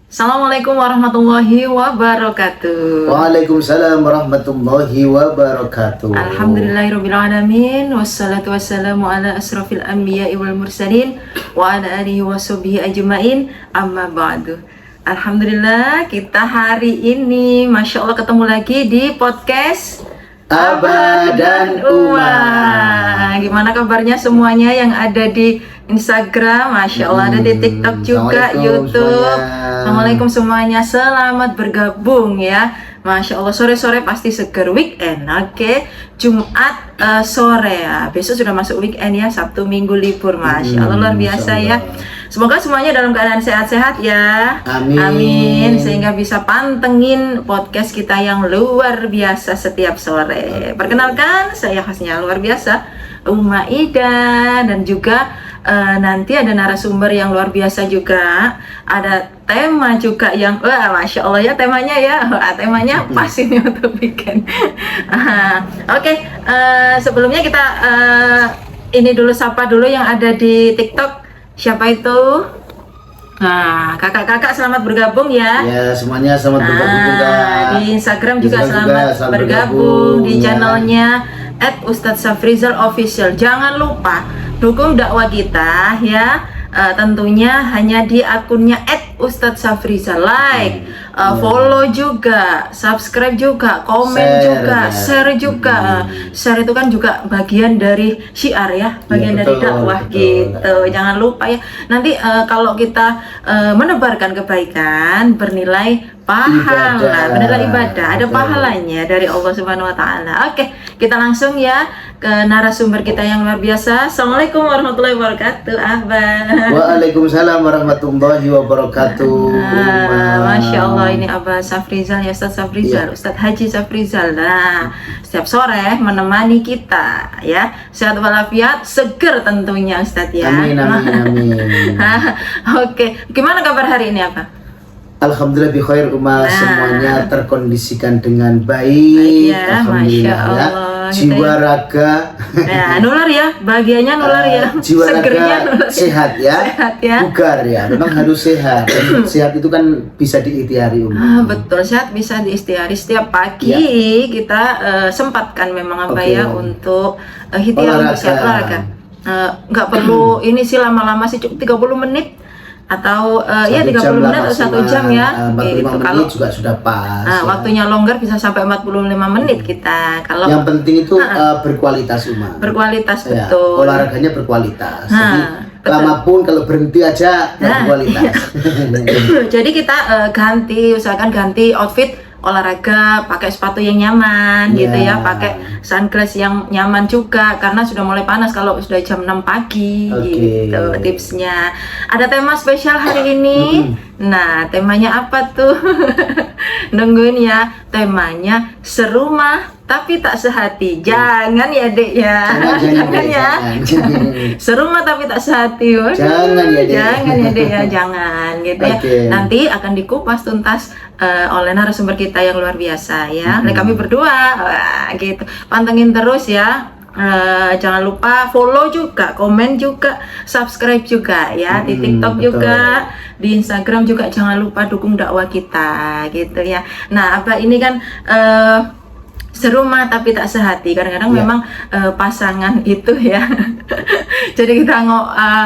Assalamualaikum warahmatullahi wabarakatuh. Waalaikumsalam warahmatullahi wabarakatuh. Alhamdulillahirrabbilalamin. Wassalatu wassalamu ala asrafil anbiya wal mursalin wa ala alihi wa sahbihi ajma'in. Amma ba'du. Alhamdulillah, kita hari ini Masya Allah ketemu lagi di podcast Abah dan Uma. Gimana kabarnya semuanya yang ada di Instagram? Masya Allah, ada di TikTok juga, Assalamualaikum YouTube. semuanya. Assalamualaikum semuanya, selamat bergabung ya. Masya Allah, sore-sore pasti seger weekend. Oke, Jumat sore ya. Besok sudah masuk weekend ya, Sabtu Minggu libur. Masya Allah, luar biasa Masya ya. Allah. Semoga semuanya dalam keadaan sehat-sehat ya. Amin. Amin. Sehingga bisa pantengin podcast kita yang luar biasa setiap sore. Perkenalkan, saya hostnya luar biasa, Uma Ida, dan juga nanti ada narasumber yang luar biasa juga. Ada tema juga yang Masya Allah ya, temanya ya. Temanya pas ini untuk weekend. Oke, sebelumnya kita ini dulu sapa dulu yang ada di TikTok. Siapa itu? Nah, kakak-kakak selamat bergabung ya. Ya, semuanya selamat bergabung juga. Di Instagram Di juga Instagram selamat selamat bergabung di ya. channelnya @Ustadzsafrizal Official. Jangan lupa dukung dakwah kita ya. Tentunya hanya di akunnya @Ustadzsafrizal. Like, follow juga, subscribe juga, komen Share, juga, ya. share juga. Share itu kan juga bagian dari syiar ya, bagian Ya, dari betul, dakwah betul. gitu. Jangan lupa ya. Nanti kalau kita menebarkan kebaikan bernilai pahala, Ibadah. bernilai ibadah, ada Betul. pahalanya dari Allah Subhanahu wa taala. Oke, kita langsung ya ke narasumber kita yang luar biasa. Assalamualaikum warahmatullahi wabarakatuh, Abah. Waalaikumsalam warahmatullahi wabarakatuh. Masya Allah, ini Abah Safrizal ya, Ustadz Safrizal, Iya. Ustadz Haji Safrizal. Nah, setiap sore menemani kita ya, sehat walafiat, seger tentunya Ustadz ya. Amin, amin, amin. Oke, gimana kabar hari ini Abah? Alhamdulillah bi khair Nah. Uma, semuanya terkondisikan dengan baik. Baik ya, Alhamdulillah Masya ya. Allah, Jiwa gitu ya. raga Nah, nular ya, bahagianya nular ya, jiwa segernya raga nular. sehat ya. Sehat ya. Bugar ya. Memang harus sehat. Dan sehat itu kan bisa diikhtiari Betul, sehat bisa diistiari setiap pagi kita sempatkan memang apa Oke. ya untuk ikhtiar untuk Olahraga. sehat olahraga. Nggak perlu ini sih lama-lama sih, cukup 30 menit atau ya 30 menit atau 1 jam ya. 45 Gitu. menit Kalau juga sudah pas. ya. waktunya longgar bisa sampai 45 menit kita. Kalau Yang penting itu berkualitas Uma. berkualitas Ya, betul. olahraganya berkualitas. Nah, Jadi betul. lama pun kalau berhenti aja nggak Nah, berkualitas. Jadi kita usahakan ganti outfit olahraga, pakai sepatu yang nyaman Ya. gitu ya, pakai sunglass yang nyaman juga karena sudah mulai panas kalau sudah jam 6 pagi Oke. gitu tipsnya. Ada tema spesial hari ini. Nah, temanya apa tuh? Nungguin ya. Temanya serumah tapi tak sehati. Jangan ya, Dek ya. Jangan ya. jangan. Serumah tapi tak sehati. Waduh. Jangan ya, Dek. Jangan ya, Dek ya, jangan gitu ya. Oke. Nanti akan dikupas tuntas oleh narasumber kita yang luar biasa ya. Oleh kami berdua. Wah, gitu. Pantengin terus ya. Jangan lupa follow juga, komen juga, subscribe juga ya di TikTok betul. juga, di Instagram juga. Jangan lupa dukung dakwah kita gitu ya. Nah, apa ini kan serumah tapi tak sehati. Kadang-kadang Ya. memang pasangan itu ya. Jadi kita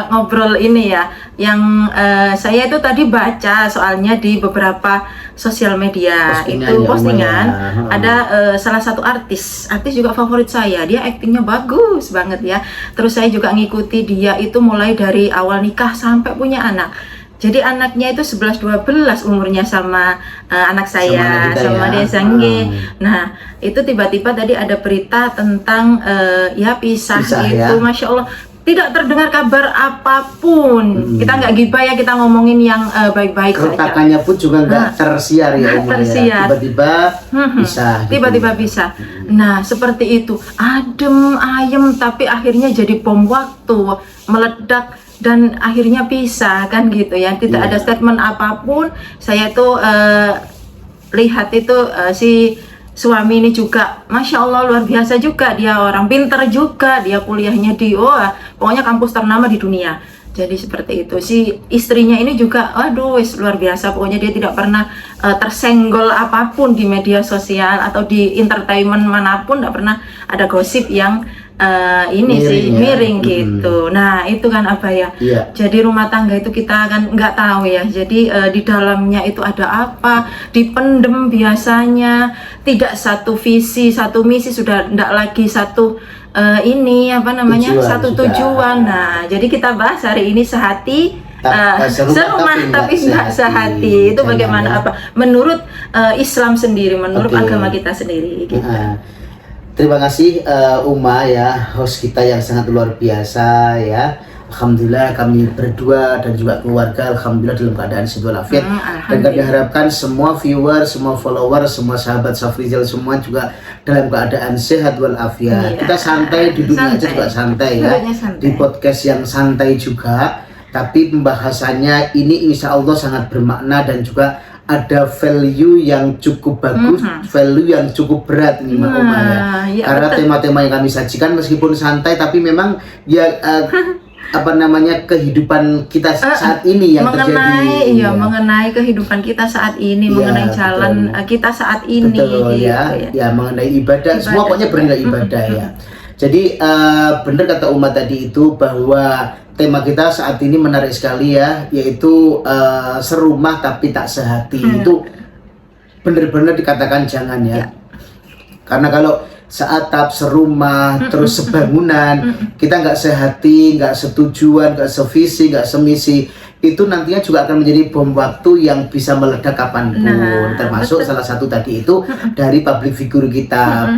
ngobrol ini ya. Yang saya itu tadi baca soalnya di beberapa sosial media Postingan itu ya, postingan Uma, ya. ada salah satu artis juga favorit saya. Dia aktingnya bagus banget ya. Terus saya juga ngikuti dia itu mulai dari awal nikah sampai punya anak. Jadi anaknya itu 11-12 umurnya sama anak saya, Sama kita sama ya. Desa Nge. Nah, itu tiba-tiba tadi ada berita tentang ya pisah Pisah, gitu, ya. Masya Allah. Tidak terdengar kabar apapun. Kita nggak gibah ya, kita ngomongin yang baik-baik saja. Keretakannya pun juga nggak tersiar ya, Uma, ya. tersiar. Tiba-tiba bisa. gitu. Tiba-tiba bisa. Nah, seperti itu. Adem, ayem, tapi akhirnya jadi bom waktu, meledak dan akhirnya pisah kan gitu ya. Tidak Iya. ada statement apapun. Saya tuh lihat itu si suami ini juga Masya Allah luar biasa juga, dia orang pinter juga, dia kuliahnya di pokoknya kampus ternama di dunia. Jadi seperti itu. Si istrinya ini juga, aduh, wes luar biasa. Pokoknya dia tidak pernah tersenggol apapun di media sosial atau di entertainment manapun, tidak pernah ada gosip yang miring gitu. Nah itu kan apa ya? Jadi rumah tangga itu kita kan nggak tahu ya. Jadi di dalamnya itu ada apa? Dipendem biasanya. Tidak satu visi, satu misi, sudah tidak lagi satu satu tujuan. Nah, jadi kita bahas hari ini sehati serumah tapi nggak sehati. Itu bagaimana apa? Menurut Islam sendiri, menurut agama kita sendiri. Gitu. Terima kasih Uma ya, host kita yang sangat luar biasa ya. Alhamdulillah kami berdua dan juga keluarga alhamdulillah dalam keadaan sehat walafiat. Dan kami harapkan semua viewer, semua follower, semua sahabat Safrizal semua juga dalam keadaan sehat walafiat. Kita santai, duduknya aja juga santai ya. Di podcast yang santai juga, tapi pembahasannya ini insya Allah sangat bermakna dan juga ada value yang cukup bagus, value yang cukup berat nih Mbak Uma ya. Karena tema-tema yang kami sajikan meskipun santai tapi memang ya kehidupan kita saat ini yang terjadi mengenai kehidupan kita saat ini, mengenai jalan kita saat ini, mengenai ibadah, semua pokoknya bernilai ibadah ya. Jadi benar kata Uma tadi itu bahwa tema kita saat ini menarik sekali ya, yaitu serumah tapi tak sehati. Itu benar-benar dikatakan jangan ya. Karena kalau seatap, serumah, terus sebangunan, kita nggak sehati, nggak setujuan, nggak sevisi, nggak semisi, itu nantinya juga akan menjadi bom waktu yang bisa meledak kapanpun. Termasuk salah satu tadi itu dari public figure kita.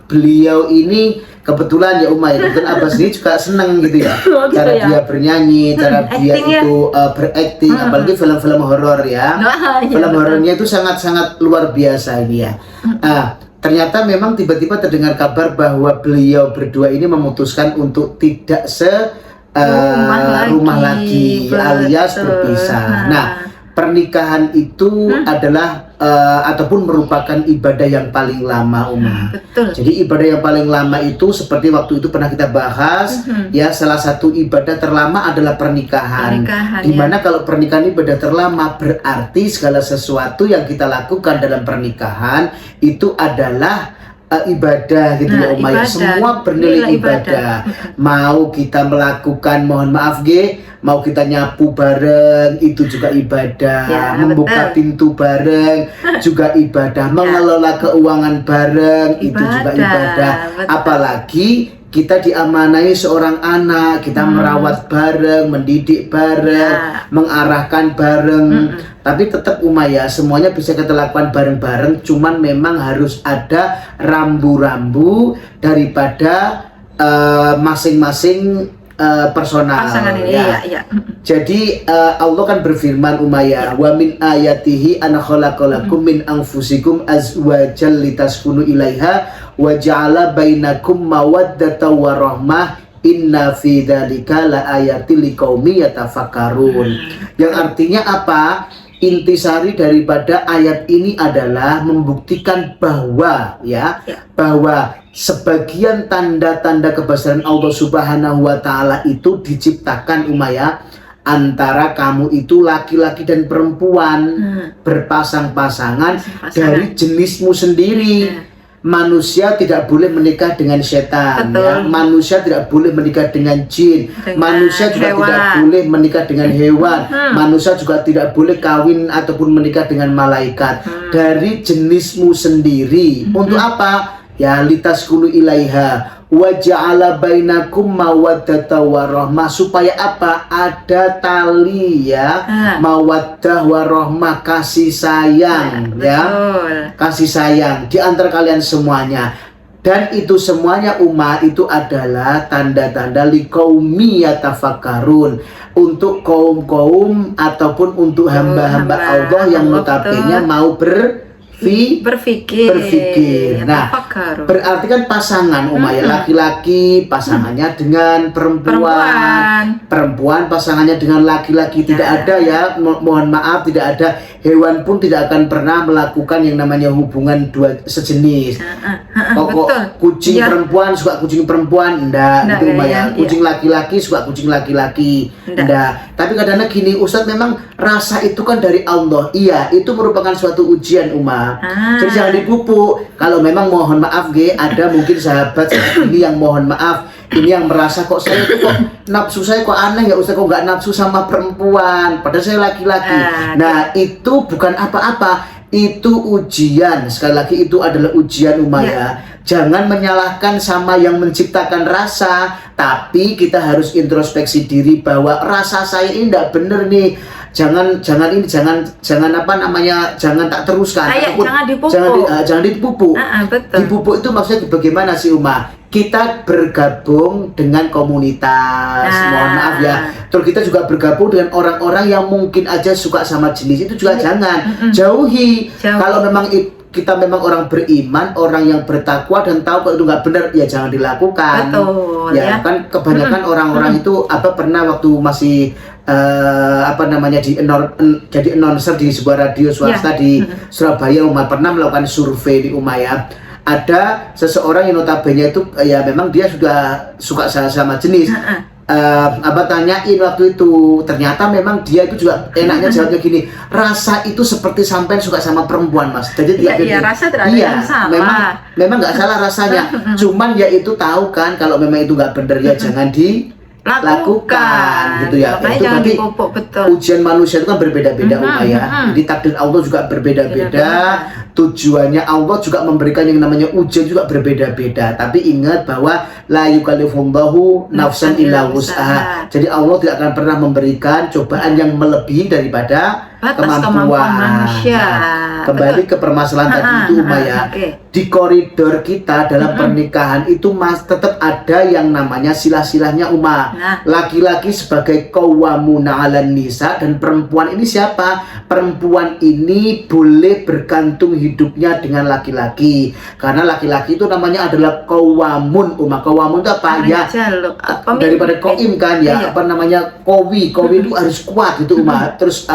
Beliau ini kebetulan ya Uma ya, kebetulan Abbas ini juga seneng gitu ya, cara dia bernyanyi, cara dia itu berakting, apalagi film-film horor ya. Film horornya itu sangat-sangat luar biasa ini ya. Ternyata memang tiba-tiba terdengar kabar bahwa beliau berdua ini memutuskan untuk tidak rumah lagi alias berpisah. Nah, pernikahan itu adalah ataupun merupakan ibadah yang paling lama Uma. Jadi ibadah yang paling lama itu seperti waktu itu pernah kita bahas ya, salah satu ibadah terlama adalah pernikahan. Dimana kalau pernikahan ibadah terlama berarti segala sesuatu yang kita lakukan dalam pernikahan itu adalah ibadah gitu ya Uma ya. Semua bernilai ibadah. Mau kita melakukan, mohon maaf mau kita nyapu bareng itu juga ibadah, membuka pintu bareng juga ibadah, mengelola keuangan bareng itu juga ibadah. Apalagi kita diamanai seorang anak, kita merawat bareng, mendidik bareng, mengarahkan bareng. Tapi tetap Uma ya, semuanya bisa kita lakukan bareng-bareng, cuman memang harus ada rambu-rambu daripada masing-masing personal ya. Jadi Allah kan berfirman Uma ya, wa min ayatihi an khalaqalakum min anfusikum azwajan litaskunu ilaiha wa ja'ala bainakum mawaddatan wa rahmah inna fi dzalika laayatil liqaumi yatafakkarun. Yang artinya apa? Intisari daripada ayat ini adalah membuktikan bahwa bahwa sebagian tanda-tanda kebesaran Allah Subhanahu wa taala itu diciptakan Uma ya, antara kamu itu laki-laki dan perempuan berpasang-pasangan dari jenismu sendiri. Manusia tidak boleh menikah dengan setan ya. Manusia tidak boleh menikah dengan jin, manusia juga tidak boleh menikah dengan hewan, manusia juga tidak boleh kawin ataupun menikah dengan malaikat. Dari jenismu sendiri. Untuk apa? Ya litaskunu ilaiha wa ja'ala bainakum mawaddatan wa rahmah, supaya apa? Ada tali ya, mawaddah wa rahmah, kasih sayang kasih sayang di antara kalian semuanya. Dan itu semuanya Uma itu adalah tanda-tanda liqaumi yatafakkarun, untuk kaum-kaum ataupun untuk hamba-hamba Allah yang notabene mau berpikir. Nah, berarti kan pasangan ya, laki-laki pasangannya dengan perempuan pasangannya dengan laki-laki. Tidak ada ya, mohon maaf, tidak ada, hewan pun tidak akan pernah melakukan yang namanya hubungan dua sejenis. Kok kucing perempuan suka kucing perempuan, enggak gitu ya. Kucing laki-laki suka kucing laki-laki, enggak. Tapi kadang-kadang gini, Ustadz, memang rasa itu kan dari Allah. Iya, itu merupakan suatu ujian Jadi jangan dipupuk. Kalau memang mohon maaf ada mungkin sahabat ini yang mohon maaf, ini yang merasa kok saya itu kok nafsu saya kok aneh ya Ustaz, kok nggak nafsu sama perempuan padahal saya laki-laki. Nah, itu bukan apa-apa, itu ujian. Sekali lagi itu adalah ujian ya. Jangan menyalahkan sama yang menciptakan rasa, tapi kita harus introspeksi diri bahwa rasa saya ini tidak benar nih. Jangan tak teruskan. Jangan dipupuk. Dipupuk itu maksudnya bagaimana sih kita bergabung dengan komunitas, mohon maaf ya. Terus kita juga bergabung dengan orang-orang yang mungkin aja suka sama jenis itu juga jangan jauhi. Kalau memang kita memang orang beriman, orang yang bertakwa dan tahu kalau itu nggak benar, ya jangan dilakukan. Betul, ya kan kebanyakan orang-orang itu pernah waktu masih jadi announcer di sebuah radio swasta di Surabaya, pernah melakukan survei di ya. Ada seseorang yang notabene itu ya memang dia sudah suka sama jenis. Tanyain waktu itu, ternyata memang dia itu juga enaknya jawabnya gini, rasa itu seperti sampai suka sama perempuan, Mas. Jadi rasa tidak ada yang salah. Memang nggak salah rasanya. Cuman ya itu tahu kan kalau memang itu nggak benar ya jangan lakukan gitu ya. Makanya itu jangan nanti dipupuk, betul. Ujian manusia itu kan berbeda-beda ya. Jadi takdir Allah juga berbeda-beda. Tujuannya Allah juga memberikan yang namanya ujian juga berbeda-beda. Tapi ingat bahwa la yukallifullahu nafsan illa wus'aha. Jadi Allah tidak akan pernah memberikan cobaan yang melebihi daripada kemampuan manusia. Kembali ke permasalahan tadi itu ya. Di koridor kita dalam pernikahan itu tetap ada yang namanya silah-silahnya laki-laki sebagai qawwamuna 'alan nisa, dan perempuan ini siapa? Perempuan ini boleh bergantung hidupnya dengan laki-laki. Karena laki-laki itu namanya adalah qawwamun. Qawwamun itu apa? Daripada qaim kan ya. Qawi itu harus kuat gitu Terus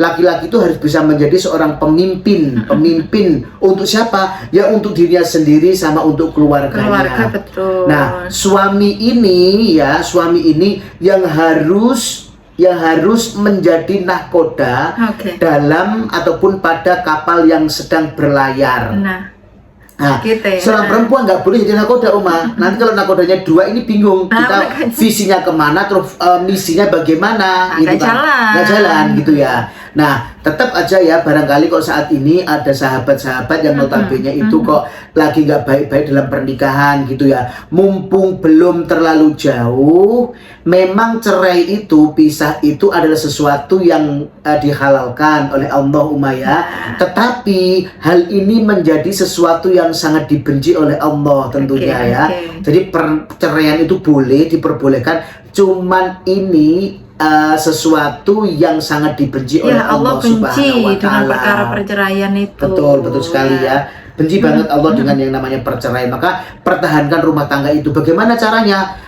laki-laki itu harus bisa menjadi seorang pemimpin untuk siapa? Ya untuk dirinya sendiri sama untuk keluarganya. Betul. Nah, suami ini yang harus menjadi nahkoda dalam ataupun pada kapal yang sedang berlayar. Seorang perempuan nggak boleh jadi nakoda Nanti kalau nakodanya dua ini bingung kita visinya kemana, terus misinya bagaimana gitu kan, nggak jalan gitu ya. Nah, tetap aja ya, barangkali kok saat ini ada sahabat-sahabat yang notabene itu kok lagi nggak baik-baik dalam pernikahan gitu ya. Mumpung belum terlalu jauh, memang cerai itu, pisah itu adalah sesuatu yang dihalalkan oleh Allah ya. Tetapi hal ini menjadi sesuatu yang sangat dibenci oleh Allah tentunya ya. Jadi perceraian itu boleh, diperbolehkan, cuman ini sesuatu yang sangat dibenci oleh Allah Subhanahu wa Ta'ala. Dengan perkara perceraian itu. Betul sekali ya. Benci banget Allah dengan yang namanya perceraian. Maka pertahankan rumah tangga itu. Bagaimana caranya?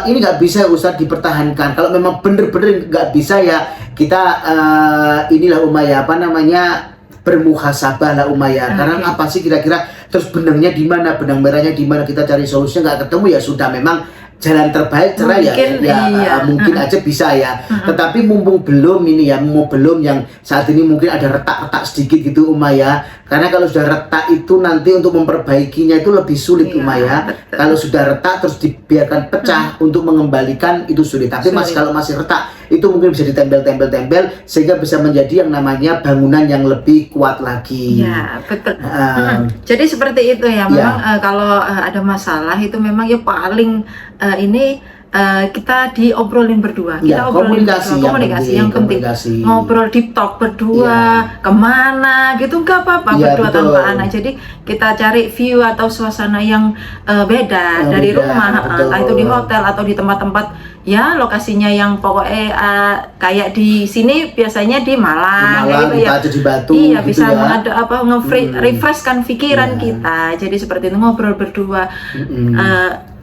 Ini nggak bisa Ustadz dipertahankan. Kalau memang bener-bener nggak bisa ya, kita inilah bermuhasabah lah ya. Karena apa sih kira-kira terus benangnya di mana, benang merahnya di mana, kita cari solusinya nggak ketemu ya sudah, memang jalan terbaik cerai mungkin aja bisa ya. Tetapi mumpung belum yang saat ini mungkin ada retak-retak sedikit gitu ya. Karena kalau sudah retak itu nanti untuk memperbaikinya itu lebih sulit ya. Kalau sudah retak terus dibiarkan pecah untuk mengembalikan itu sulit. Tapi kalau masih retak itu mungkin bisa ditempel-tempel sehingga bisa menjadi yang namanya bangunan yang lebih kuat lagi. Ya, betul. Jadi seperti itu ya. Memang kalau ada masalah itu memang ya paling kita diobrolin berdua. Kita komunikasi yang penting. Ngobrol deep talk berdua, kemana gitu, nggak apa-apa berdua tanpa anak. Jadi kita cari view atau suasana yang beda dari rumah, entah itu di hotel atau di tempat-tempat ya lokasinya yang pokoknya kayak di sini biasanya di Malang, kayak gitu ya. Di Batu, iya gitu bisa ya. ada refreshkan pikiran kita. Jadi seperti itu ngobrol berdua,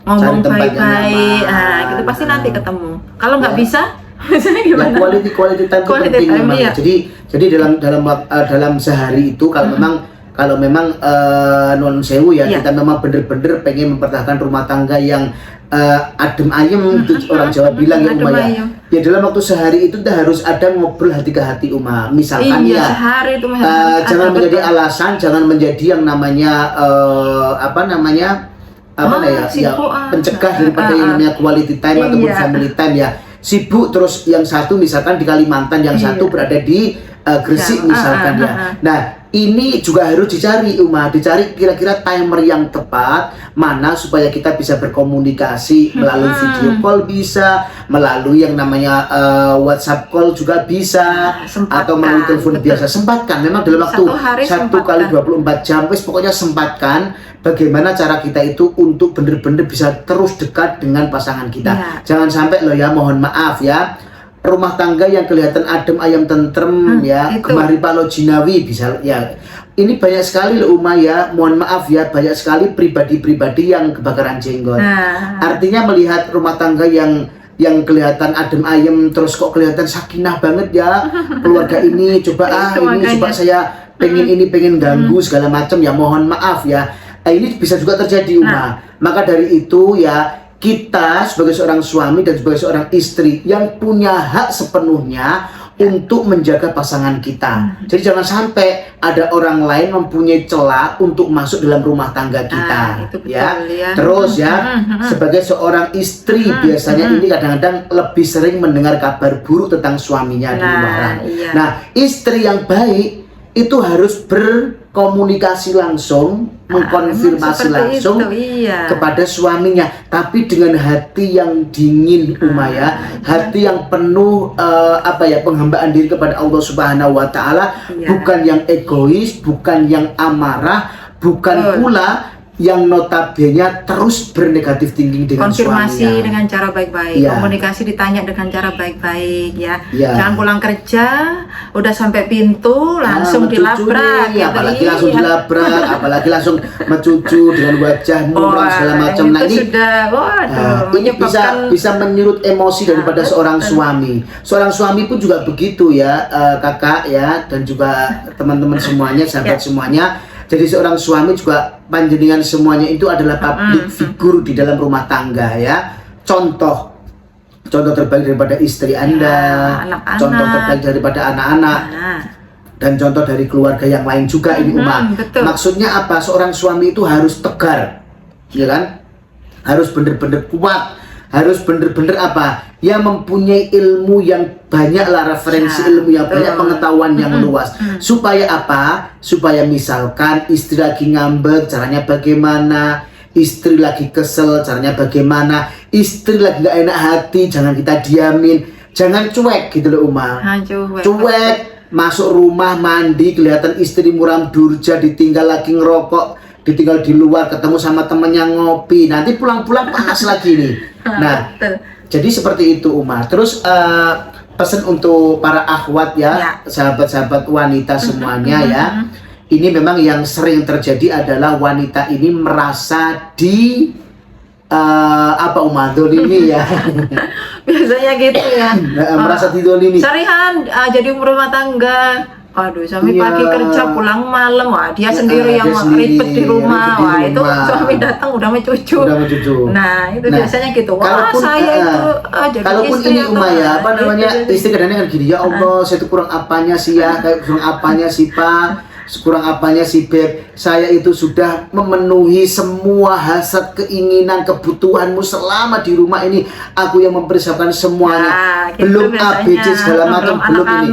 ngomong baik-baik, gitu pasti nanti ketemu. Kalau nggak bisa, misalnya gimana? Ya, quality time itu penting memang. Iya. Jadi dalam sehari itu kalau memang non sewu ya, kita memang bener-bener pengen mempertahankan rumah tangga yang adem ayem, itu orang Jawa bilang ya Uma ya. Ya dalam waktu sehari itu harus ada ngobrol hati ke hati Uma. Misalkan sehari itu jangan menjadi alasan, jangan menjadi yang namanya pencegah daripada yang namanya quality time ataupun family time ya. Sibuk terus yang satu misalkan di Kalimantan, yang satu berada di Gresik misalkan ya. Nah, ini juga harus dicari dicari kira-kira timer yang tepat mana supaya kita bisa berkomunikasi melalui video call, bisa melalui yang namanya WhatsApp call juga bisa, atau melalui telepon biasa. Sempatkan memang dalam waktu 1 kali 24 jam pokoknya sempatkan bagaimana cara kita itu untuk benar-benar bisa terus dekat dengan pasangan kita. Jangan sampai loh ya, mohon maaf ya, rumah tangga yang kelihatan adem ayam tentrem gemari palo jinawi bisa ya. Ini banyak sekali loh Uma ya, mohon maaf ya, banyak sekali pribadi-pribadi yang kebakaran jenggot. Artinya melihat rumah tangga yang kelihatan adem ayem terus kok kelihatan sakinah banget ya keluarga ini, coba saya pengen ganggu segala macam ya, mohon maaf ya. Ini bisa juga terjadi Uma. Maka dari itu ya, kita sebagai seorang suami dan sebagai seorang istri yang punya hak sepenuhnya untuk menjaga pasangan kita. Jadi jangan sampai ada orang lain mempunyai celah untuk masuk dalam rumah tangga kita. Ya. Terus ya, sebagai seorang istri biasanya ini kadang-kadang lebih sering mendengar kabar buruk tentang suaminya di luaran. Nah, istri yang baik itu harus berkomunikasi langsung, mengkonfirmasi langsung kepada suaminya, tapi dengan hati yang dingin Uma ya, hati yang penuh penghambaan diri kepada Allah Subhanahu wa taala, bukan yang egois, bukan yang amarah, bukan pula yang notabene terus bernegatif thinking dengan konfirmasi suaminya. Dengan cara baik-baik, komunikasi ditanya dengan cara baik-baik ya. Jangan pulang kerja udah sampai pintu langsung dilabrak gitu, apalagi langsung dilabrak, apalagi langsung mencucu dengan wajah murung segala macam. Nah ini sudah, ini bisa menyurut emosi daripada seorang suami. Seorang suami pun juga begitu ya, kakak ya, dan juga teman-teman semuanya, sahabat semuanya. Jadi seorang suami juga panjenengan semuanya itu adalah public figure di dalam rumah tangga ya. Contoh terbaik daripada istri Anda, contoh terbaik daripada anak-anak, dan contoh dari keluarga yang lain juga ini Uma. Maksudnya apa? Seorang suami itu harus tegar, ya kan? Harus benar-benar kuat, harus benar-benar ya mempunyai ilmu yang banyak lah, referensi ilmu yang banyak, pengetahuan yang luas. Supaya supaya misalkan istri lagi ngambek, caranya bagaimana, istri lagi kesel, caranya bagaimana, istri lagi gak enak hati, jangan kita diamin, jangan cuek gitu loh Uma. Cuek, masuk rumah mandi kelihatan istri muram durja, ditinggal lagi ngerokok, ditinggal di luar, ketemu sama temennya ngopi, nanti pulang-pulang panas lagi nih. Nah, jadi seperti itu Uma. Terus pesan untuk para akhwat ya, sahabat-sahabat wanita semuanya ya. Ini memang yang sering terjadi adalah wanita ini merasa dolimi ya. Biasanya gitu ya. Merasa didolimi. Sarihan jadi rumah tangga. Aduh, suami pagi kerja pulang malam, dia sendiri yang ribet di rumah. Itu suami datang udah mencucu. Nah, itu biasanya gitu. Saya itu jadi kalaupun istri ini Uma ya, istri kadang-kadang kan gini, ya Allah, saya itu kurang apanya sih ya, kurang apanya sih Pak, kurang apanya sih Beb, saya itu sudah memenuhi semua hasrat, keinginan, kebutuhanmu selama di rumah ini, aku yang mempersiapkan semuanya, belum ABC segala macam, belum ini.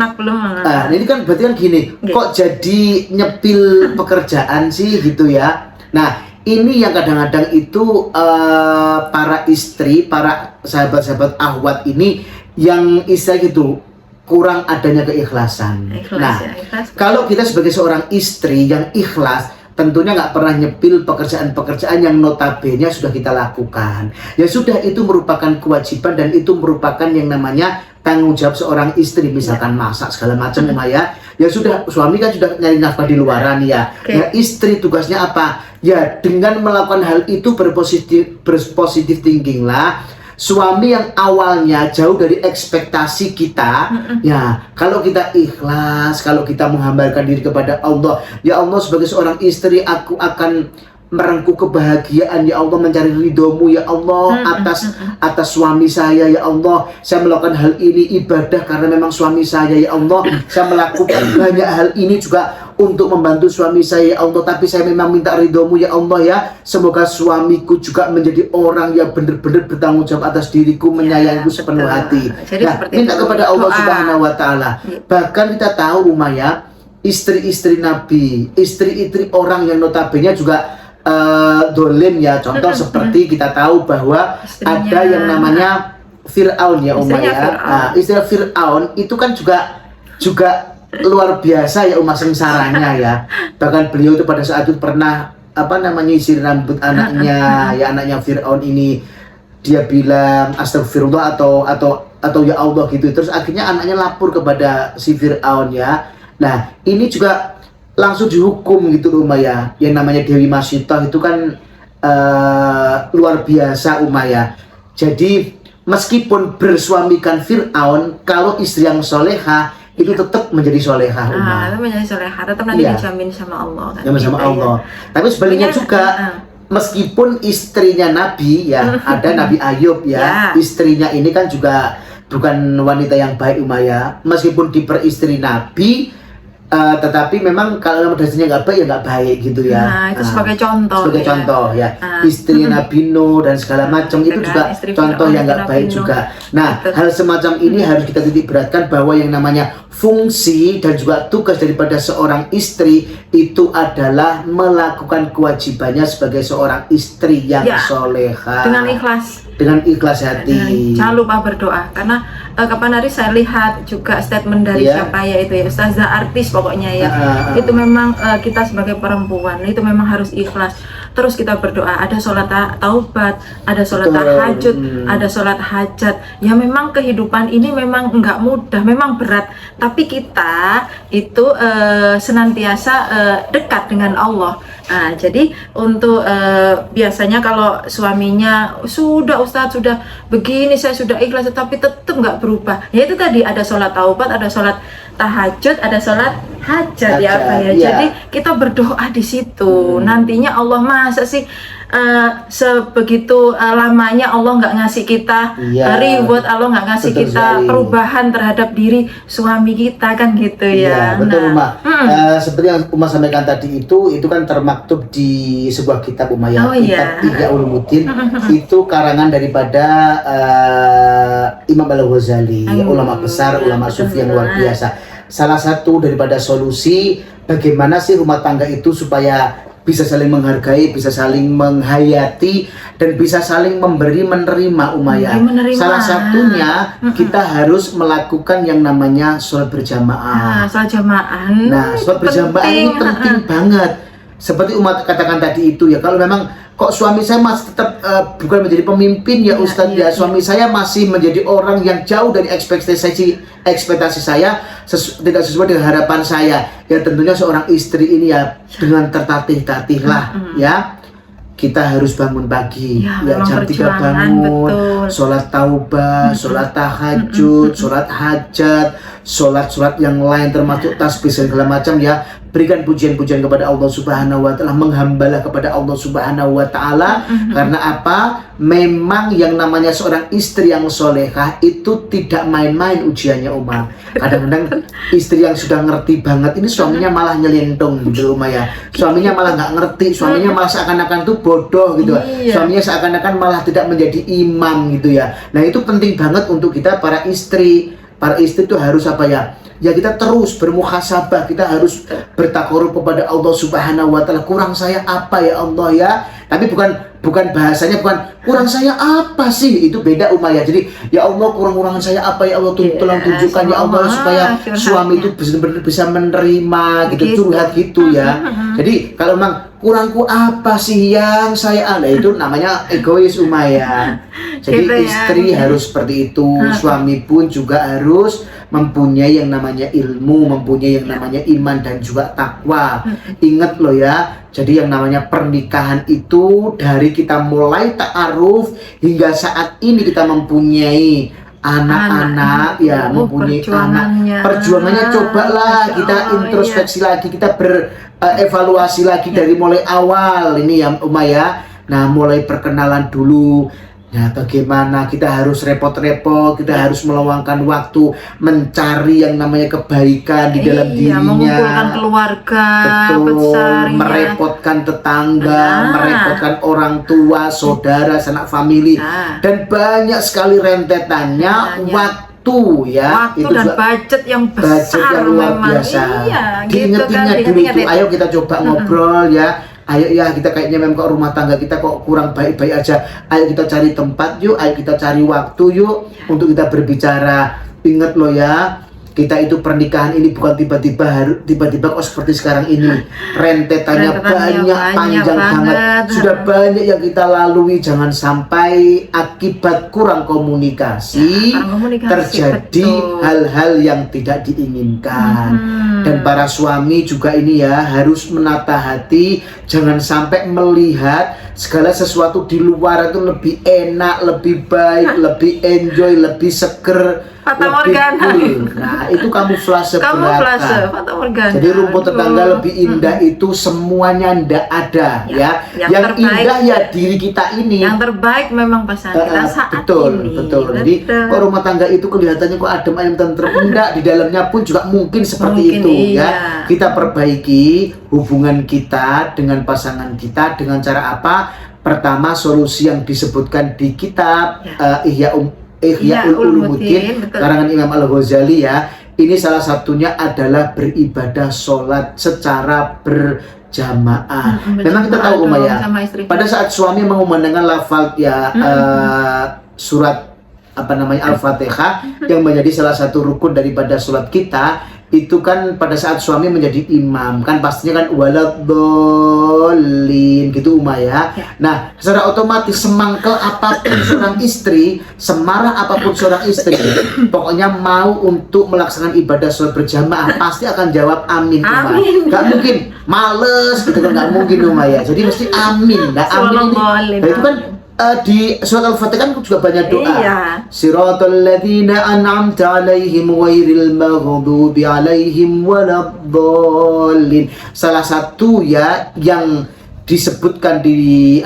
Nah, ini kan berarti kan gini, kok jadi nyepil pekerjaan sih gitu ya. Nah, ini yang kadang-kadang itu para istri, para sahabat-sahabat akhwat ini yang istilah gitu, kurang adanya keikhlasan. Kalau kita sebagai seorang istri yang ikhlas, tentunya nggak pernah nyepil pekerjaan-pekerjaan yang notabene sudah kita lakukan. Ya sudah, itu merupakan kewajiban dan itu merupakan yang namanya tanggung jawab seorang istri, misalkan masak segala macam ya. Ya sudah, suami kan sudah nyari nafkah di luaran ya. Ya istri tugasnya apa? Ya dengan melakukan hal itu berpositif thinking lah. Suami yang awalnya jauh dari ekspektasi kita, ya kalau kita ikhlas, kalau kita menghambakan diri kepada Allah, ya Allah sebagai seorang istri aku akan merengkuh kebahagiaan, ya Allah mencari ridhomu, ya Allah atas suami saya, ya Allah saya melakukan hal ini ibadah karena memang suami saya, ya Allah saya melakukan banyak hal ini juga untuk membantu suami saya, ya Allah, tapi saya memang minta ridhomu, ya Allah ya, semoga suamiku juga menjadi orang yang benar-benar bertanggung jawab atas diriku, menyayangiku sepenuh hati. Nah, minta kepada Allah Subhanahu wa Ta'ala. Bahkan kita tahu Umaya, istri-istri Nabi, istri-istri orang yang notabene juga dolim ya, contoh seperti kita tahu bahwa ada yang namanya Fir'aun ya Umayyah. Nah, istilah Fir'aun itu kan juga luar biasa ya sengsaranya ya. Bahkan beliau itu pada saat itu pernah nyisir rambut anaknya ya, anaknya Fir'aun ini, dia bilang astagfirullah atau ya Allah gitu. Terus akhirnya anaknya lapor kepada si Fir'aun ya. Nah, ini juga langsung dihukum gitu Umayyah. Yang namanya Dewi Masyidah itu kan luar biasa Umayyah. Jadi meskipun bersuamikan Fir'aun, kalau istri yang solehah itu tetap menjadi solehah Umayyah. Itu menjadi solehah, tetap nanti dijamin sama Allah kan. Dijamin sama Allah. Tapi sebaliknya juga meskipun istrinya Nabi ya, ada Nabi Ayub ya, istrinya ini kan juga bukan wanita yang baik Umayyah. Meskipun diperistri Nabi, tetapi memang kalau dasarnya nggak baik ya nggak baik gitu ya. Nah, itu sebagai contoh. Sebagai contoh ya. Istri Nabi Nuh dan segala macam itu juga contoh yang nggak baik juga. Nah, hal semacam ini harus kita titik beratkan bahwa yang namanya fungsi dan juga tugas daripada seorang istri itu adalah melakukan kewajibannya sebagai seorang istri yang solehah. Dengan ikhlas hati. Jangan lupa berdoa, karena kapan hari saya lihat juga statement dari siapa ya itu ya, Ustazah artis pokoknya ya. Itu memang kita sebagai perempuan itu memang harus ikhlas. Terus kita berdoa, ada sholat taubat, ada sholat tahajud, ada sholat hajat. Ya memang kehidupan ini memang enggak mudah, memang berat. Tapi kita itu senantiasa dekat dengan Allah. Nah, jadi untuk biasanya kalau suaminya sudah begini, saya sudah ikhlas, tapi tetap nggak berubah. Ya itu tadi, ada sholat taubat, ada sholat tahajud, ada sholat hajat ya Pak ya. Jadi kita berdoa di situ. Nantinya Allah masa sih sebegitu lamanya Allah nggak ngasih kita reward, Allah nggak ngasih kita perubahan terhadap diri suami kita kan gitu ya. Betul Uma. Seperti yang Uma sampaikan tadi itu kan termaktub di sebuah kitab Umayyah, kitab Ihya Ulumuddin. Itu karangan daripada Imam Al-Ghazali, ulama besar, ulama sufi yang luar biasa. Salah satu daripada solusi bagaimana sih rumah tangga itu supaya bisa saling menghargai, bisa saling menghayati, dan bisa saling memberi menerima Umayyah. Salah satunya kita harus melakukan yang namanya sholat berjamaah. Sholat jamaah. Nah, sholat berjamaah ini penting banget. Seperti Umat katakan tadi itu ya, kalau memang kok suami saya masih tetap bukan menjadi pemimpin ya Ustadz ya, suami saya masih menjadi orang yang jauh dari ekspektasi saya, tidak sesuai dengan harapan saya. Ya tentunya seorang istri ini ya dengan tertatih-tatihlah ya. Kita harus bangun pagi ya jam 3 bangun, sholat taubah, sholat tahajud, sholat hajat, sholat yang lain termasuk tasbih segala macam ya. Berikan pujian-pujian kepada Allah Subhanahu wa Ta'ala, menghambalah kepada Allah Subhanahu wa Ta'ala. Karena apa? Memang yang namanya seorang istri yang solehah itu tidak main-main ujiannya Umar. Kadang-kadang istri yang sudah ngerti banget ini suaminya malah nyelentong gitu Umar ya. Suaminya malah nggak ngerti, suaminya malah seakan-akan tuh bodoh gitu. Suaminya seakan-akan malah tidak menjadi imam gitu ya. Nah itu penting banget untuk kita para istri. Para istri itu harus apa ya? Ya kita terus bermuhasabah, kita harus bertakarub kepada Allah Subhanahu wa Ta'ala. Kurang saya apa ya Allah ya? Tapi bukan bukan bahasanya bukan kurang saya apa sih, itu beda Umayyah. Jadi ya Allah kurang-kurangan saya apa ya Allah, tolong tunjukkan ya Allah supaya suami itu benar-benar bisa menerima gitu, curhat gitu ya. Jadi kalau memang kurangku apa sih yang saya ada, itu namanya egois Umayyah. Jadi Gitu ya. istri harus seperti itu, suami pun juga harus mempunyai yang namanya ilmu, mempunyai yang namanya iman dan juga takwa. Ingat loh ya, jadi yang namanya pernikahan itu dari kita mulai ta'aruf hingga saat ini kita mempunyai anak-anak ya, mempunyai anak, perjuangannya cobalah kita introspeksi lagi, kita evaluasi lagi dari mulai awal ini ya Umayyah. Nah mulai perkenalan dulu. Nah bagaimana kita harus repot-repot, kita harus meluangkan waktu mencari yang namanya kebaikan di dalam dirinya, mengumpulkan keluarga, betul, merepotkan tetangga, merepotkan orang tua, saudara, sanak famili, dan banyak sekali rentetannya waktu ya, waktu itu dan juga budget yang besar, budget yang luar memang. biasa. Iya, Diinget-inget gitu kan, dulu itu, ayo kita coba ngobrol ya. Ayo ya kita kayaknya memang kok rumah tangga kita kok kurang baik-baik aja. Ayo kita cari tempat yuk, ayo kita cari waktu yuk untuk kita berbicara. Ingat loh ya, kita itu pernikahan ini bukan tiba-tiba kok seperti sekarang ini. Rentetannya banyak, panjang banget. Sudah banyak yang kita lalui. Jangan sampai akibat kurang komunikasi terjadi hal-hal yang tidak diinginkan. Dan para suami juga ini ya harus menata hati, jangan sampai melihat segala sesuatu di luar itu lebih enak, lebih baik, lebih enjoy, lebih seger, lebih cool. Nah itu kamuflase belaka. Jadi rumput tetangga lebih indah itu semuanya ndak ada ya. Yang indah ya diri kita ini. Yang terbaik memang pasangan kita saat ini. Betul. Jadi kok rumah tangga itu kelihatannya kok adem ayem tentrem, enggak, di dalamnya pun juga mungkin seperti itu ya. Kita perbaiki hubungan kita dengan pasangan kita dengan cara apa? Pertama, solusi yang disebutkan di kitab Ihya Ulumuddin karangan Imam Al-Ghazali ya. Ini salah satunya adalah beribadah sholat secara berjamaah. Memang kita tahu Umayyah, pada saat suami mengumandangkan lafal ya surat Al-Fatihah yang menjadi salah satu rukun daripada sholat kita, itu kan pada saat suami menjadi imam kan pastinya kan waladhdallin gitu Umayyah. Nah secara otomatis semangkel apapun seorang istri, semarah apapun seorang istri, pokoknya mau untuk melaksanakan ibadah sholat berjamaah pasti akan jawab amin Umayyah. Gak mungkin males gitu kan, gak mungkin Umayyah. Jadi mesti amin. Nah amin ini, nah, itu kan di surat Al-Fatihah kan juga banyak doa. Siratal ladzina an'amta 'alaihim ghairil maghdubi 'alaihim waladdallin. Salah satu ya yang disebutkan di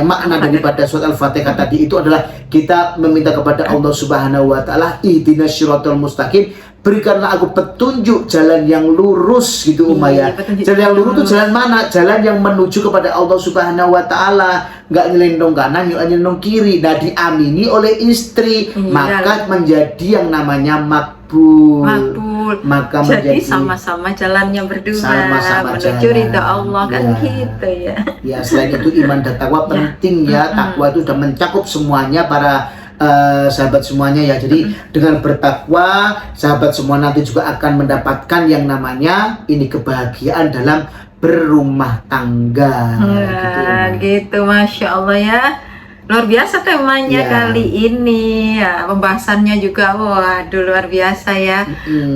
makna daripada surat Al-Fatihah tadi itu adalah kita meminta kepada Allah Subhanahu wa taala, ihdinas siratal mustaqim, berikanlah aku petunjuk jalan yang lurus gitu Umayyah. Jalan yang lurus itu jalan mana? Jalan yang menuju kepada Allah Subhanahu wa taala, enggak nyelendong kanan, enggak nyelendong kiri. Nah, diamini oleh istri, maka menjadi yang namanya makbul. Maka jadi sama-sama jalannya berdua, sama-sama menuju ridha Allah kan gitu ya. Ya, selain itu iman dan takwa penting ya. Takwa itu sudah mencakup semuanya para sahabat semuanya ya. Jadi dengan bertakwa, sahabat semua nanti juga akan mendapatkan yang namanya ini kebahagiaan dalam berumah tangga. Gitu, Masya Allah ya. Luar biasa temanya kali ini ya. Pembahasannya juga waduh luar biasa ya.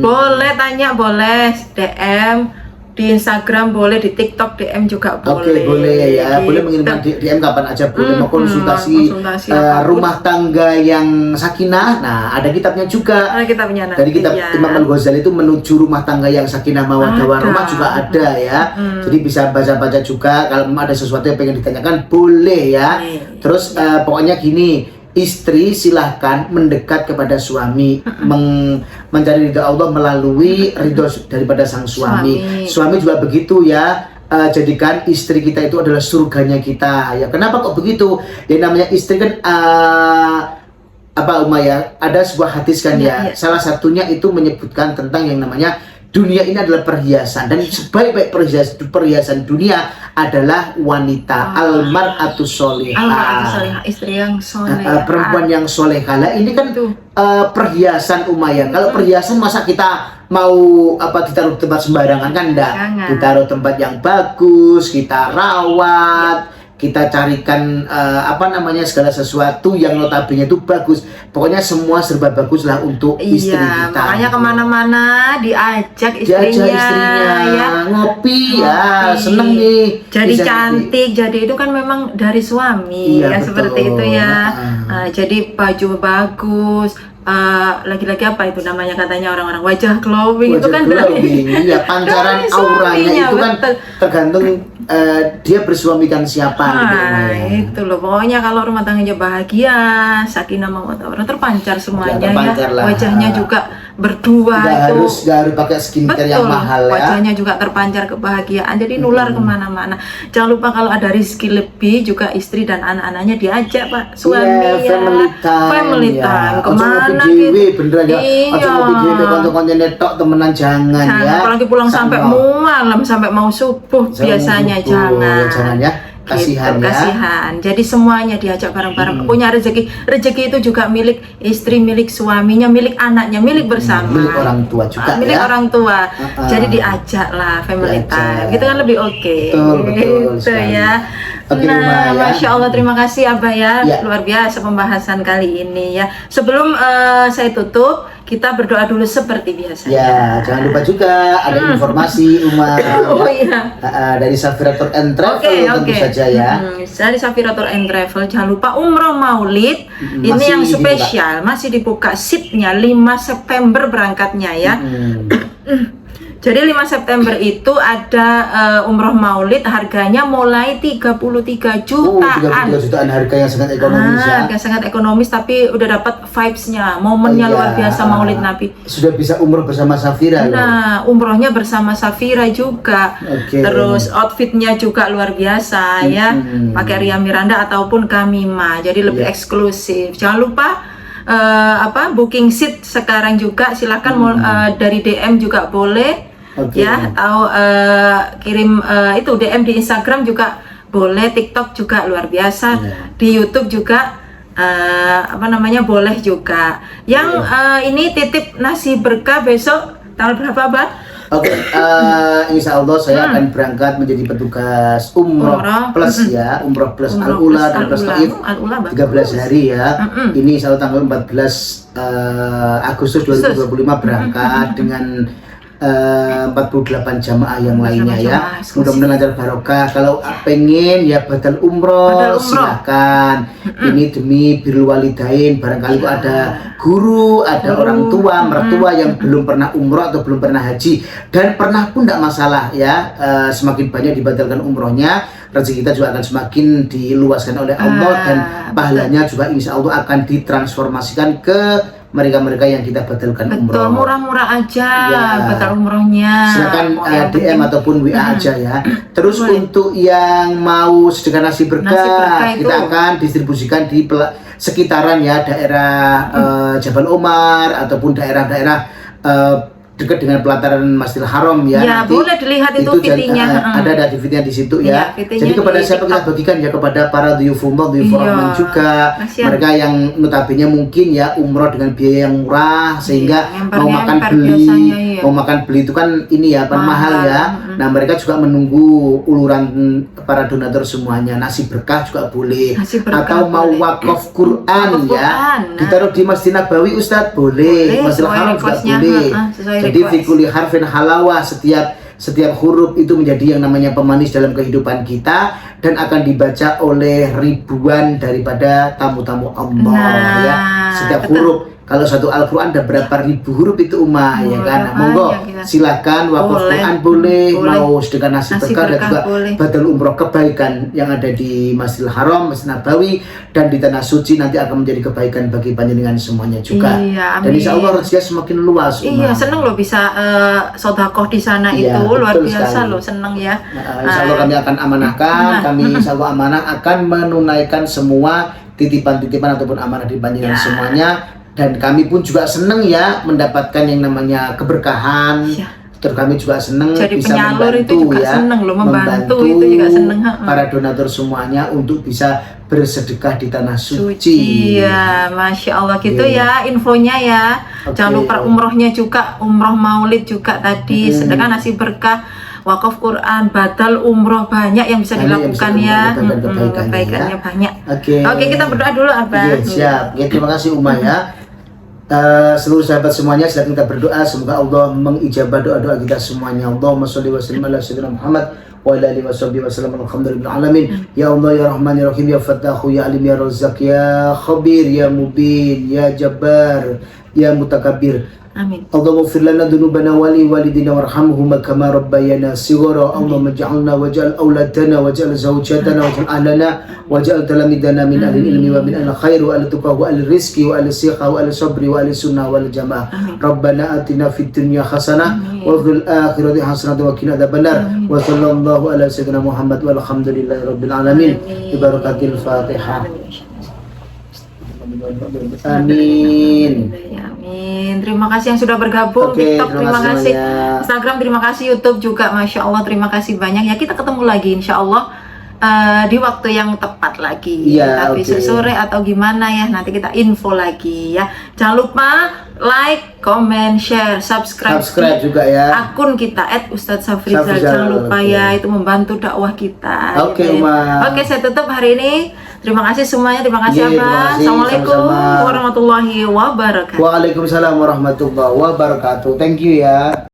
Boleh tanya, boleh DM di Instagram, boleh di TikTok DM juga boleh. Oke, boleh ya. Boleh mengirimkan DM kapan aja boleh. Mau konsultasi rumah tangga yang sakinah. Nah, ada kitabnya juga. Ada kitabnya nanti. Dari kitab Imam Al-Ghazali itu menuju rumah tangga yang sakinah mawaddah warahmah juga ada ya. Jadi bisa baca-baca juga. Kalau ada sesuatu yang pengen ditanyakan boleh ya. Terus pokoknya gini, istri silahkan mendekat kepada suami, mencari ridha Allah melalui ridha daripada sang suami. Suami juga begitu ya. Jadikan istri kita itu adalah surganya kita ya. Kenapa kok begitu? Ya namanya istri kan Umayyah, ada sebuah hadis kan ya. Salah satunya itu menyebutkan tentang yang namanya dunia ini adalah perhiasan, dan sebaik-baik perhiasan dunia adalah wanita, almar'atus sholihah, istri yang solehah, perempuan yang solehah. Lah ini kan perhiasan Umayyah. Kalau perhiasan masa kita mau ditaruh tempat sembarangan kan enggak? Ditaruh tempat yang bagus, kita rawat, kita carikan segala sesuatu yang notabene itu bagus. Pokoknya semua serba bagus lah untuk istri kita. Makanya kemana-mana diajak istrinya, ya ngopi, seneng nih. Jadi cantik, jadi itu kan memang dari suami, ya betul. Seperti itu ya. Jadi baju bagus. Lagi-lagi apa itu namanya katanya orang-orang wajah glowing, itu kan glowing. Iya, pancaran auranya itu kan tergantung dia bersuamikan siapa itu loh. Pokoknya kalau rumah tangganya bahagia, sakinah mawaddah warahmah, terpancar semuanya ya. Wajahnya juga berdua, gak harus pakai skincare yang mahal ya. Wajahnya juga terpancar kebahagiaan, jadi nular kemana-mana. Jangan lupa kalau ada rezeki lebih juga istri dan anak-anaknya diajak Pak suami family time. Kemana gitu? Bener ya. Ojo ngopi dhewe kanca-kancane netok temenan jangan ya. Apalagi pulang sampai malam, sampai mau subuh biasanya jangan ya. Kasihan. Jadi semuanya diajak bareng-bareng. Punya rezeki itu juga milik istri, milik suaminya, milik anaknya, milik bersama. Milik orang tua juga milik orang tua. Jadi diajak lah family time. Gitu kan lebih oke. Betul gitu ya. Masya Allah, terima kasih Abah ya. Luar biasa pembahasan kali ini ya. Sebelum saya tutup, kita berdoa dulu seperti biasa. Ya, jangan lupa juga ada informasi dari Safiratur and Travel tentu saja ya. Dari Safiratur and Travel, jangan lupa umroh maulid. Ini yang spesial, masih dibuka seatnya 5 September berangkatnya ya. Jadi 5 September itu ada umroh maulid, harganya mulai 33 jutaan. 33 jutaan, harga yang sangat ekonomis ya. Harga sangat ekonomis, tapi udah dapat vibes-nya, momennya luar biasa maulid Nabi. Sudah bisa umroh bersama Safira. Umrohnya bersama Safira juga. Terus outfitnya juga luar biasa ya. Pakai Ria Miranda ataupun Kamima, jadi lebih eksklusif. Jangan lupa booking seat sekarang juga, silakan dari DM juga boleh. Ya, atau kirim itu DM di Instagram juga boleh, TikTok juga luar biasa, di YouTube juga boleh juga. Yang ini titip nasi berkah besok tanggal berapa, Abah? Insya Allah saya akan berangkat menjadi petugas umroh plus ya, umroh plus Al-Ula dan plus Taif 13 hari ya. Ini insya Allah tanggal 14 Agustus 2025 berangkat dengan 48 jamaah yang lainnya ya. Mudah-mudahan lancar barokah. Kalau pengen ya badal umroh silakan. Ini demi birrul walidain. Barangkali ada guru, ada orang tua, mertua yang belum pernah umroh atau belum pernah haji, dan pernah pun tidak masalah ya. Semakin banyak dibatalkan umrohnya, rezeki kita juga akan semakin diluaskan oleh Allah, dan pahalanya juga insya Allah akan ditransformasikan ke mereka-mereka yang kita batalkan umroh. Betul, murah-murah aja batal umrohnya. Silakan DM ataupun WA aja ya. Terus untuk yang mau sedekah nasi berkah kita akan distribusikan di sekitaran ya, daerah Jabal Omar ataupun daerah-daerah dekat dengan pelataran Masjidil Haram ya. Ya, nanti boleh dilihat itu fitinya. Ada fitinya di situ ya. Jadi kepada siapa kita bagikan ya, kepada para duyufullah, duyufur rahman juga. Mereka yang notabene mungkin ya umroh dengan biaya yang murah sehingga mau makan beli itu kan ini ya mahal ya. Nah, mereka juga menunggu uluran para donatur semuanya. Nasi berkah juga boleh. Atau mau wakaf Quran ya. Ditaruh di Masjid Nabawi Ustadz boleh. Masjidil Haram juga boleh. Jadi fikuli harfin halawah, setiap huruf itu menjadi yang namanya pemanis dalam kehidupan kita, dan akan dibaca oleh ribuan daripada tamu-tamu Allah ya. Setiap huruf, kalau satu Al-Quran ada berapa ribu huruf itu ya kan. Nah, monggo silakan wakaf Quran boleh, mau sedekah nasi berkah dan juga badal umroh kebaikan yang ada di Masjidil Haram, Masjid Nabawi dan di tanah suci nanti akan menjadi kebaikan bagi panjenengan semuanya juga. Dan insya Allah rezekinya semakin luas. Seneng loh bisa sodakoh di sana itu luar biasa loh, seneng ya. Insya Allah kami akan amanahkan, insya Allah amanah akan menunaikan semua titipan-titipan ataupun amanah di panjenengan semuanya. Dan kami pun juga senang ya mendapatkan yang namanya keberkahan, Terus kami juga senang jadi bisa penyalur membantu itu juga ya, seneng loh, membantu itu juga seneng. para donatur semuanya untuk bisa bersedekah di tanah suci. Ya, Masya Allah gitu ya infonya ya. Jangan lupa umrohnya juga, umroh maulid juga tadi, sedekah nasi berkah, wakaf Quran, badal umroh, banyak yang bisa dilakukan ya. Kebaikannya banyak. Oke, kita berdoa dulu Abah. Siap. Ya, terima kasih Uma ya. Seluruh sahabat semuanya, silakan kita berdoa semoga Allah mengijabah doa-doa kita semuanya. Allahumma sholli wa sallim ala sayyidina Muhammad wa ala alihi washabbihi wasallam alhamdulillahi alamin. Ya Allah ya Rahman ya Rahim ya Fattahu ya Alim ya Razzaq ya Khabir ya Mubin ya Jabbar ya Mutakabbir. Amin. Allahumma ighfir lana dhunubana wa li walidina warhamhuma kama rabbayana shighara. Allahumma ij'alna waj'al auladana waj'al zawjatana waj'al ahlana waj'al talamidana min ahli ilmi wa min ahli khair wa ahli tuqah wa ahli rizqi wa ahli siqa wa ahli sabri wa ahli sunnah wa ahli jamaah. Rabbana atina fid dunya hasanah wa fil akhirati hasanah wa qina adzabannar. Wa sallallahu ala sayyidina Muhammad walhamdulillahi rabbil alamin. Bi barakatil Fatihah. Amin. Amin. Terima kasih yang sudah bergabung. TikTok terima kasih, Instagram terima kasih, YouTube juga, Masya Allah terima kasih banyak ya. Kita ketemu lagi Insya Allah di waktu yang tepat lagi. Tapi sore atau gimana ya, nanti kita info lagi ya. Jangan lupa like, comment, share, subscribe juga ya akun kita @ustadzsafrizal. Jangan lupa ya, itu membantu dakwah kita. Oke, saya tutup hari ini. Terima kasih semuanya, terima kasih Abah. Assalamualaikum warahmatullahi wabarakatuh. Waalaikumsalam warahmatullahi wabarakatuh. Thank you ya.